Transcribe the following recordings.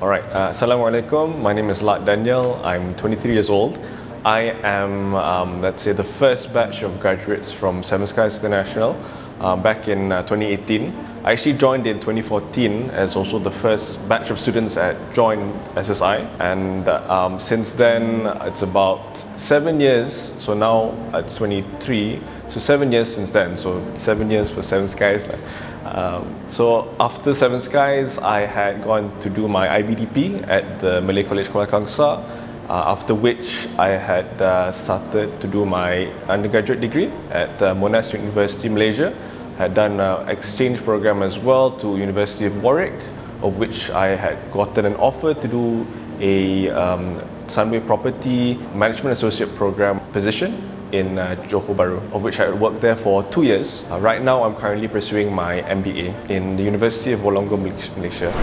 Alright, Assalamualaikum. My name is Latt Danial. I'm 23 years old. I am, let's say, the first batch of graduates from Seven Skies International back in 2018. I actually joined in 2014 as also the first batch of students that joined SSI, and since then it's about 7 years. So now it's 23. So 7 years since then. So 7 years for Seven Skies. So after Seven Skies, I had gone to do my IBDP at the Malay College Kuala Kangsar, after which I had started to do my undergraduate degree at Monash University, Malaysia. Had done an exchange program as well to University of Warwick, of which I had gotten an offer to do a Sunway Property Management Associate Program position in Johor Bahru, of which I worked there for 2 years. Right now, I'm currently pursuing my MBA in the University of Wollongong, Malaysia.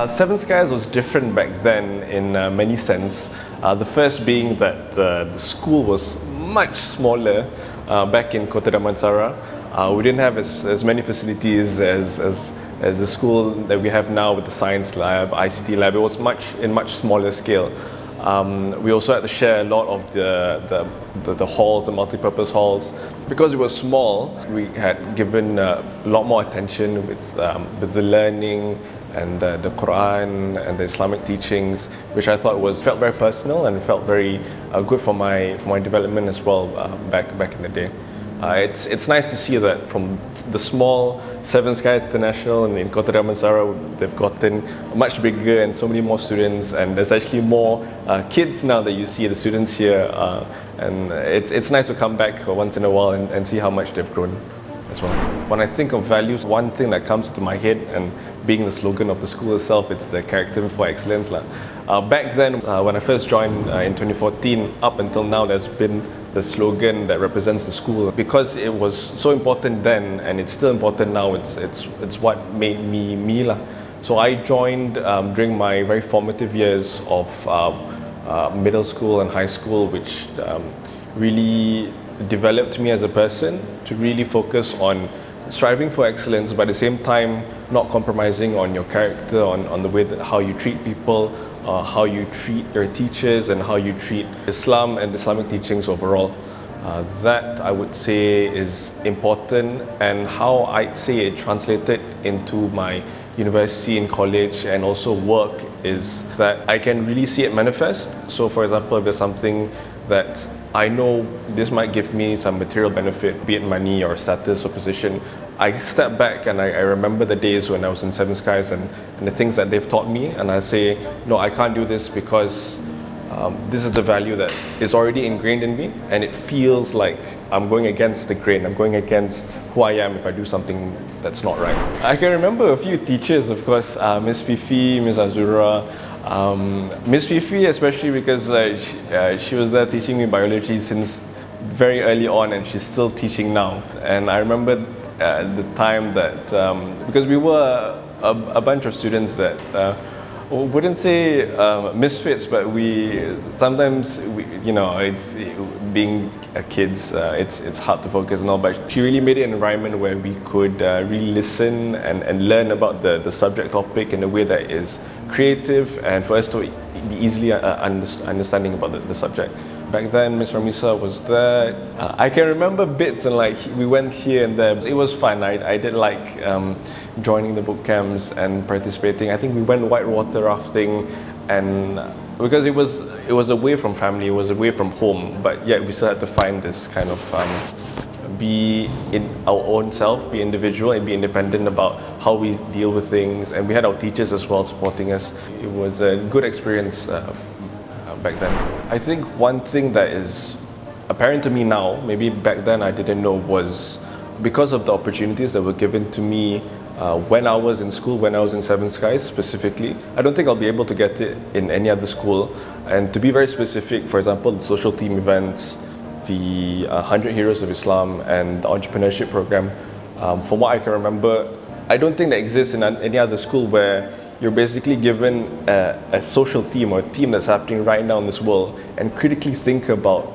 Seven Skies was different back then in many sense. The first being that the school was much smaller back in Kota Damansara. We didn't have as many facilities as the school that we have now with the science lab, ICT lab. It was in much smaller scale. We also had to share a lot of the halls, the multi-purpose halls. Because it was small, we had given a lot more attention with the learning and the Quran and the Islamic teachings, which I thought felt very personal and felt very good for my development as well back in the day. It's nice to see that from the small Seven Skies International in Kota Damansara, they've gotten much bigger and so many more students, and there's actually more kids now that you see the students here, and it's nice to come back once in a while and see how much they've grown as well. When I think of values, one thing that comes to my head, and being the slogan of the school itself, it's the character before excellence. Back then, when I first joined in 2014, up until now, there's been the slogan that represents the school. Because it was so important then, and it's still important now, it's what made me me. So I joined during my very formative years of middle school and high school, which really developed me as a person to really focus on striving for excellence, but at the same time not compromising on your character, on the way how you treat people, how you treat your teachers, and how you treat Islam and Islamic teachings overall. That I would say is important, and how I'd say it translated into my university and college and also work is that I can really see it manifest. So for example, if there's something that I know this might give me some material benefit, be it money or status or position, I step back and I remember the days when I was in Seven Skies and the things that they've taught me, and I say, no, I can't do this because this is the value that is already ingrained in me, and it feels like I'm going against the grain, I'm going against who I am if I do something that's not right. I can remember a few teachers, of course, Miss Fifi, Miss Azura, Miss Fifi especially because she was there teaching me biology since very early on, and she's still teaching now. And I remember the time that, because we were a bunch of students that wouldn't say misfits, but sometimes being kids, it's hard to focus and all, but she really made it an environment where we could really listen and learn about the subject topic in a way that is creative and for us to be easily understanding about the subject. Back then, Miss Ramisa was there. I can remember bits, and we went here and there. It was fun. I did like joining the boot camps and participating. I think we went whitewater rafting, and because it was away from family, it was away from home, but yet we still had to find this kind of be in our own self, be individual, and be independent about how we deal with things. And we had our teachers as well supporting us. It was a good experience back then. I think one thing that is apparent to me now, maybe back then I didn't know, was because of the opportunities that were given to me when I was in school, when I was in Seven Skies specifically. I don't think I'll be able to get it in any other school. And to be very specific, for example, the social team events, the 100 Heroes of Islam, and the entrepreneurship program, from what I can remember, I don't think that exists in any other school where you're basically given a social team or a team that's happening right now in this world and critically think about,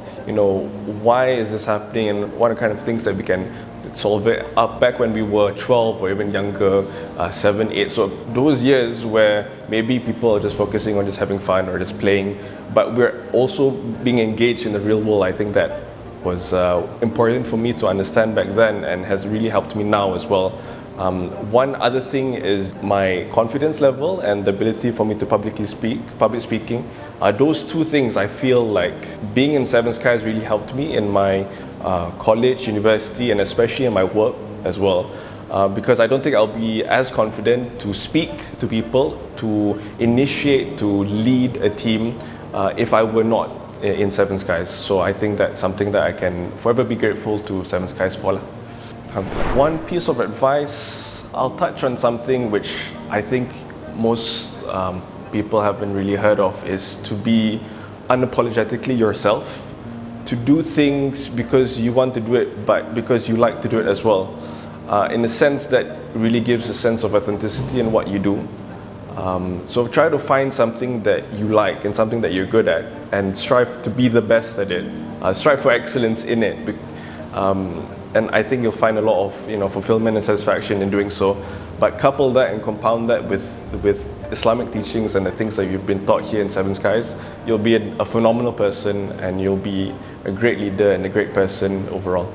why is this happening and what are kind of things that we can solve it up back when we were 12 or even younger, 7, 8. So those years where maybe people are just focusing on just having fun or just playing, but we're also being engaged in the real world. I think that was important for me to understand back then and has really helped me now as well. One other thing is my confidence level and the ability for me to public speaking. Those two things I feel like being in Seven Skies really helped me in my college, university, and especially in my work as well. Because I don't think I'll be as confident to speak to people, to initiate, to lead a team if I were not in Seven Skies. So I think that's something that I can forever be grateful to Seven Skies for. One piece of advice, I'll touch on something which I think most people haven't really heard of, is to be unapologetically yourself, to do things because you want to do it, but because you like to do it as well. In a sense that really gives a sense of authenticity in what you do. So try to find something that you like and something that you're good at, and strive to be the best at it. Strive for excellence in it. And I think you'll find a lot of fulfillment and satisfaction in doing so. But couple that and compound that with Islamic teachings and the things that you've been taught here in Seven Skies, you'll be a phenomenal person, and you'll be a great leader and a great person overall.